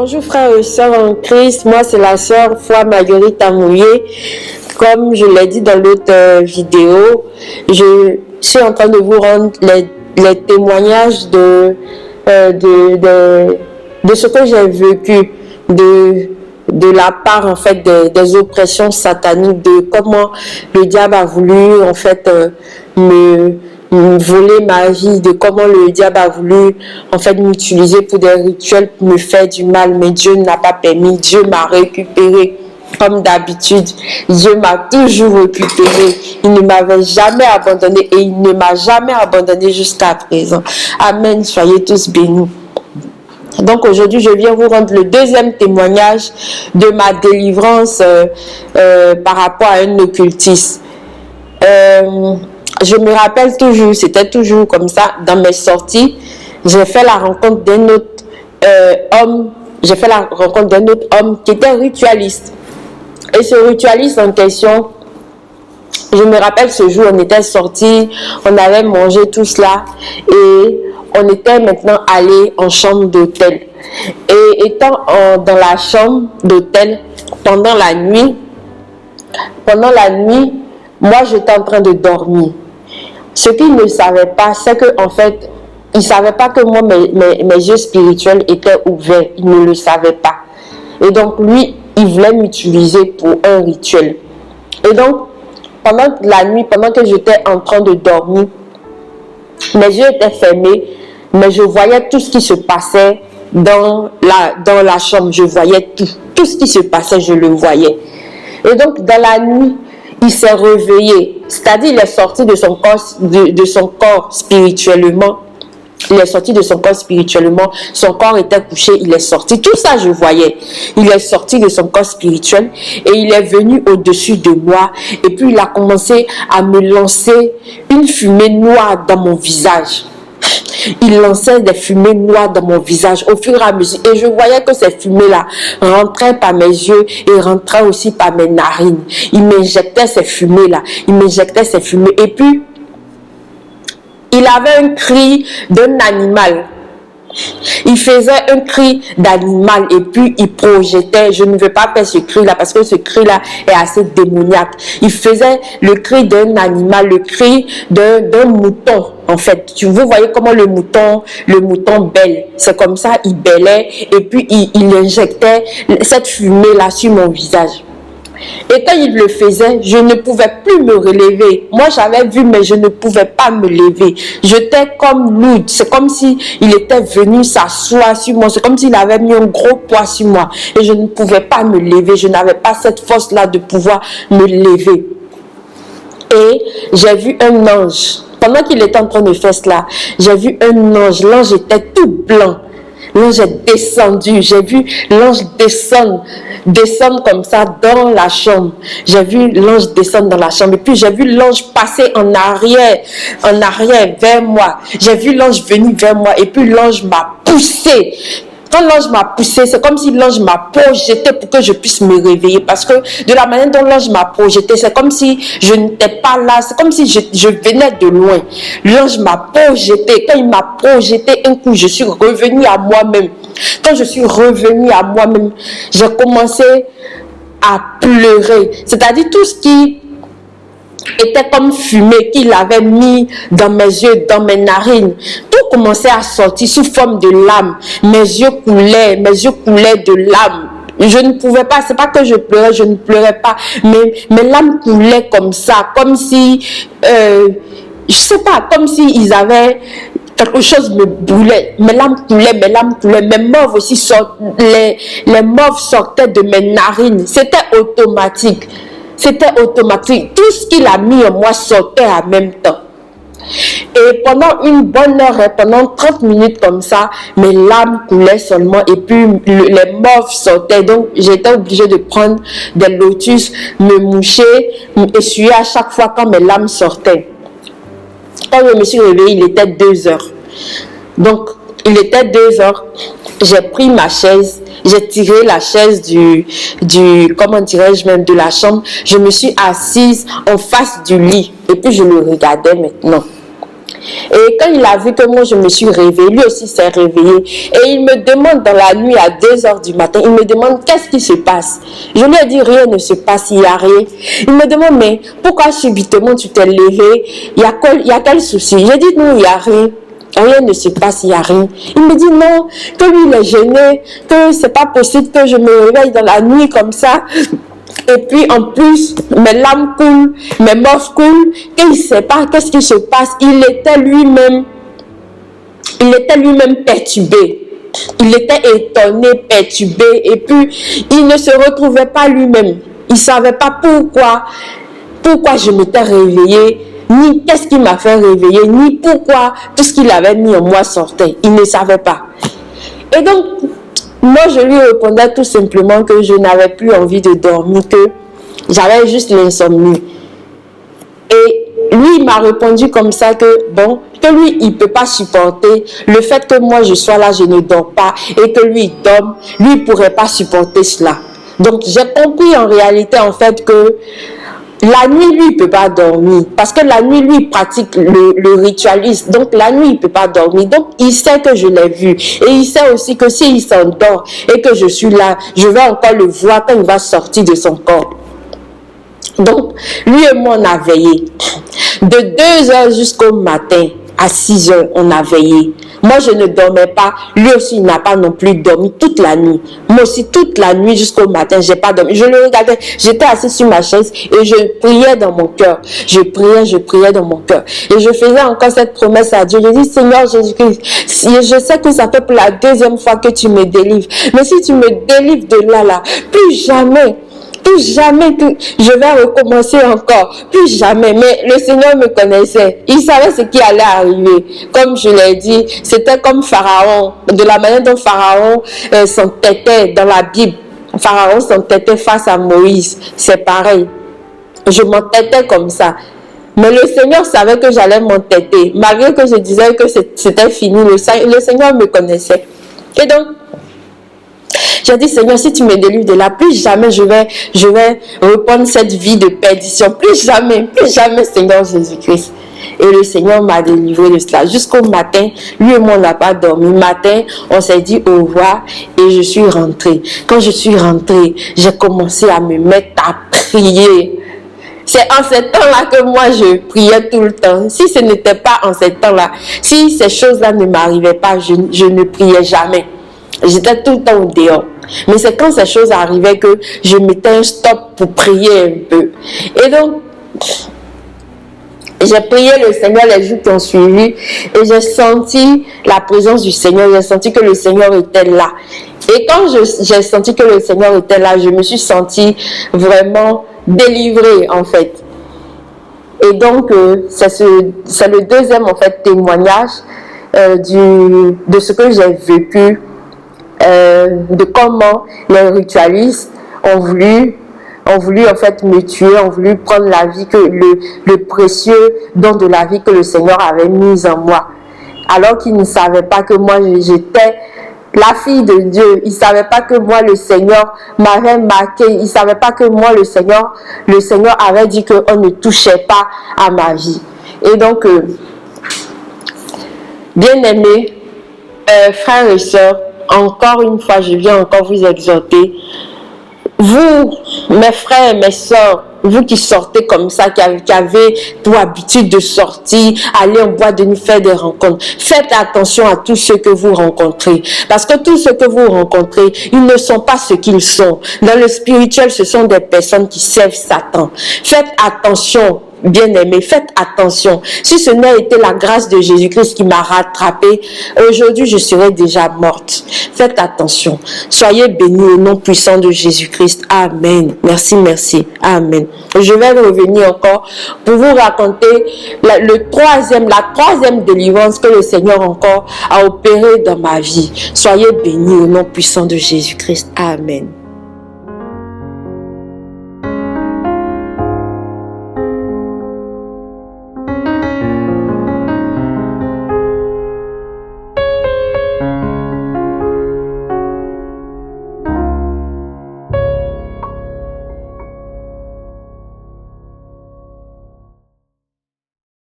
Bonjour frères et sœurs en Christ, moi c'est la sœur Foi Marguerite Amouillé. Comme je l'ai dit dans l'autre vidéo, je suis en train de vous rendre les témoignages de ce que j'ai vécu, de la part en fait des oppressions sataniques, de comment le diable a voulu en fait me voler ma vie, de comment le diable a voulu en fait m'utiliser pour des rituels, pour me faire du mal, mais Dieu n'a pas permis. Dieu m'a récupéré comme d'habitude. Dieu m'a toujours récupéré. Il ne m'avait jamais abandonné et il ne m'a jamais abandonné jusqu'à présent. Amen. Soyez tous bénis. Donc aujourd'hui, je viens vous rendre le deuxième témoignage de ma délivrance par rapport à un occultiste. Je me rappelle toujours, c'était toujours comme ça, dans mes sorties, j'ai fait la rencontre d'un autre homme, qui était ritualiste. Et ce ritualiste en question, je me rappelle ce jour, on était sortis, on avait mangé tout cela et on était maintenant allés en chambre d'hôtel. Et étant dans la chambre d'hôtel pendant la nuit, moi j'étais en train de dormir. Ce qu'il ne savait pas, c'est que en fait, il ne savait pas que moi, mes yeux spirituels étaient ouverts. Il ne le savait pas. Et donc, lui, il voulait m'utiliser pour un rituel. Et donc, pendant la nuit, pendant que j'étais en train de dormir, mes yeux étaient fermés, mais je voyais tout ce qui se passait dans la chambre. Je voyais tout. Tout ce qui se passait, je le voyais. Et donc, dans la nuit, il s'est réveillé, c'est-à-dire il est sorti de son corps spirituellement. Il est sorti de son corps spirituellement, son corps était couché, il est sorti. Tout ça, je voyais. Il est sorti de son corps spirituel et il est venu au-dessus de moi. Et puis, il a commencé à me lancer une fumée noire dans mon visage. Il lançait des fumées noires dans mon visage au fur et à mesure. Et je voyais que ces fumées-là rentraient par mes yeux et rentraient aussi par mes narines. Il m'injectait ces fumées-là. Et puis, il avait un cri d'un animal. Il faisait un cri d'animal et puis il projetait. Je ne veux pas faire ce cri-là parce que ce cri-là est assez démoniaque. Il faisait le cri d'un animal, le cri d'un mouton. En fait, vous voyez comment le mouton bêle. C'est comme ça, il bêlait et puis il injectait cette fumée-là sur mon visage. Et quand il le faisait, je ne pouvais plus me relever. Moi, j'avais vu, mais je ne pouvais pas me lever. J'étais comme lourde. C'est comme si il était venu s'asseoir sur moi. C'est comme s'il avait mis un gros poids sur moi. Et je ne pouvais pas me lever. Je n'avais pas cette force-là de pouvoir me lever. Et j'ai vu un ange. Pendant qu'il était en train de faire cela, j'ai vu un ange. L'ange était tout blanc. L'ange est descendu. J'ai vu l'ange descendre comme ça dans la chambre. J'ai vu l'ange descendre dans la chambre. Et puis j'ai vu l'ange passer en arrière vers moi. J'ai vu l'ange venir vers moi. Et puis l'ange m'a poussé. Quand l'ange m'a poussé, c'est comme si l'ange m'a projeté pour que je puisse me réveiller. Parce que de la manière dont l'ange m'a projeté, c'est comme si je n'étais pas là. C'est comme si je venais de loin. L'ange m'a projeté. Quand il m'a projeté, un coup, je suis revenue à moi-même. Quand je suis revenue à moi-même, j'ai commencé à pleurer. C'est-à-dire tout ce qui était comme fumée qu'il avait mis dans mes yeux, dans mes narines. Tout commençait à sortir sous forme de larmes. Mes yeux coulaient de larmes. Je ne pouvais pas, c'est pas que je pleurais, je ne pleurais pas, mais mes larmes coulaient comme ça, comme si, je sais pas, comme si ils avaient quelque chose me brûlait. Mes larmes coulaient. Mes mauves aussi sortaient, les mauves sortaient de mes narines. C'était automatique. Tout ce qu'il a mis en moi sortait en même temps. Et pendant une bonne heure, pendant 30 minutes comme ça, mes larmes coulaient seulement et puis les mauves sortaient. Donc, j'étais obligée de prendre des lotus, me moucher, m'essuyer à chaque fois quand mes larmes sortaient. Quand je me suis réveillée, il était 2 heures. Donc, il était 2 heures. J'ai pris ma chaise, j'ai tiré la chaise comment dirais-je même, de la chambre. Je me suis assise en face du lit et puis je le regardais maintenant. Et quand il a vu que moi je me suis réveillée, lui aussi s'est réveillé. Et il me demande dans la nuit à 2 heures du matin, il me demande qu'est-ce qui se passe. Je lui ai dit rien ne se passe, il n'y a rien. Il me demande mais pourquoi subitement tu t'es levé? Il y a quel souci? J'ai dit non, il n'y a rien. Rien ne se passe, il n'y a rien. Il me dit non, que lui il est gêné, que c'est pas possible que je me réveille dans la nuit comme ça. Et puis en plus, mes larmes coulent, mes morts coulent, qu'il ne sait pas qu'est-ce qui se passe. Il était lui-même perturbé. Il était étonné, perturbé, et puis il ne se retrouvait pas lui-même. Il ne savait pas pourquoi je m'étais réveillée, ni qu'est-ce qui m'a fait réveiller, ni pourquoi tout ce qu'il avait mis en moi sortait. Il ne savait pas. Et donc, moi, je lui répondais tout simplement que je n'avais plus envie de dormir, que j'avais juste l'insomnie. Et lui, il m'a répondu comme ça que, bon, que lui, il ne peut pas supporter le fait que moi, je sois là, je ne dors pas, et que lui, il dorme, lui, il ne pourrait pas supporter cela. Donc, j'ai compris en réalité, en fait, que la nuit, lui, il ne peut pas dormir. Parce que la nuit, lui, il pratique le ritualisme. Donc, la nuit, il ne peut pas dormir. Donc, il sait que je l'ai vu. Et il sait aussi que s'il s'endort et que je suis là, je vais encore le voir quand il va sortir de son corps. Donc, lui et moi, on a veillé. De 2 heures jusqu'au matin, à 6 heures, on a veillé. Moi, je ne dormais pas. Lui aussi, il n'a pas non plus dormi toute la nuit. Moi aussi, toute la nuit jusqu'au matin, je n'ai pas dormi. Je le regardais. J'étais assise sur ma chaise et je priais dans mon cœur. Je priais dans mon cœur. Et je faisais encore cette promesse à Dieu. Je dis, Seigneur Jésus-Christ, je sais que ça fait pour la 2e fois que tu me délivres. Mais si tu me délivres de là, plus jamais que je vais recommencer encore, plus jamais. Mais le Seigneur me connaissait, il savait ce qui allait arriver. Comme je l'ai dit, c'était comme Pharaon, de la manière dont Pharaon s'entêtait dans la Bible. Pharaon s'entêtait face à Moïse, c'est pareil. Je m'entêtais comme ça. Mais le Seigneur savait que j'allais m'entêter, malgré que je disais que c'était fini. Le Seigneur me connaissait. Et donc, j'ai dit, Seigneur, si tu me délivres de là, plus jamais je vais reprendre cette vie de perdition. Plus jamais, Seigneur Jésus-Christ. Et le Seigneur m'a délivré de cela. Jusqu'au matin, lui et moi, on n'a pas dormi. Matin, on s'est dit au revoir et je suis rentrée. Quand je suis rentrée, j'ai commencé à me mettre à prier. C'est en ce temps-là que moi, je priais tout le temps. Si ce n'était pas en ce temps-là, si ces choses-là ne m'arrivaient pas, je ne priais jamais. J'étais tout le temps au dehors. Mais c'est quand ces choses arrivaient que je mettais un stop pour prier un peu. Et donc, j'ai prié le Seigneur les jours qui ont suivi et j'ai senti la présence du Seigneur. J'ai senti que le Seigneur était là. Et quand j'ai senti que le Seigneur était là, je me suis sentie vraiment délivrée en fait. Et donc, c'est le 2e en fait témoignage de ce que j'ai vécu. De comment les ritualistes ont voulu en fait me tuer, ont voulu prendre la vie, que le précieux don de la vie que le Seigneur avait mis en moi. Alors qu'ils ne savaient pas que moi j'étais la fille de Dieu. Ils ne savaient pas que moi le Seigneur m'avait marqué. Ils ne savaient pas que moi le Seigneur avait dit qu'on ne touchait pas à ma vie. Et donc, bien aimés, frères et sœurs, encore une fois, je viens encore vous exhorter. Vous, mes frères et mes sœurs, vous qui sortez comme ça, qui avez pour habitude de sortir, aller en boîte de nuit, faire des rencontres, faites attention à tous ceux que vous rencontrez. Parce que tous ceux que vous rencontrez, ils ne sont pas ce qu'ils sont. Dans le spirituel, ce sont des personnes qui servent Satan. Faites attention. Bien-aimés, faites attention. Si ce n'a été la grâce de Jésus-Christ qui m'a rattrapée, aujourd'hui je serais déjà morte. Faites attention. Soyez bénis au nom puissant de Jésus-Christ. Amen. Merci, merci. Amen. Je vais revenir encore pour vous raconter la troisième délivrance que le Seigneur encore a opérée dans ma vie. Soyez bénis au nom puissant de Jésus-Christ. Amen.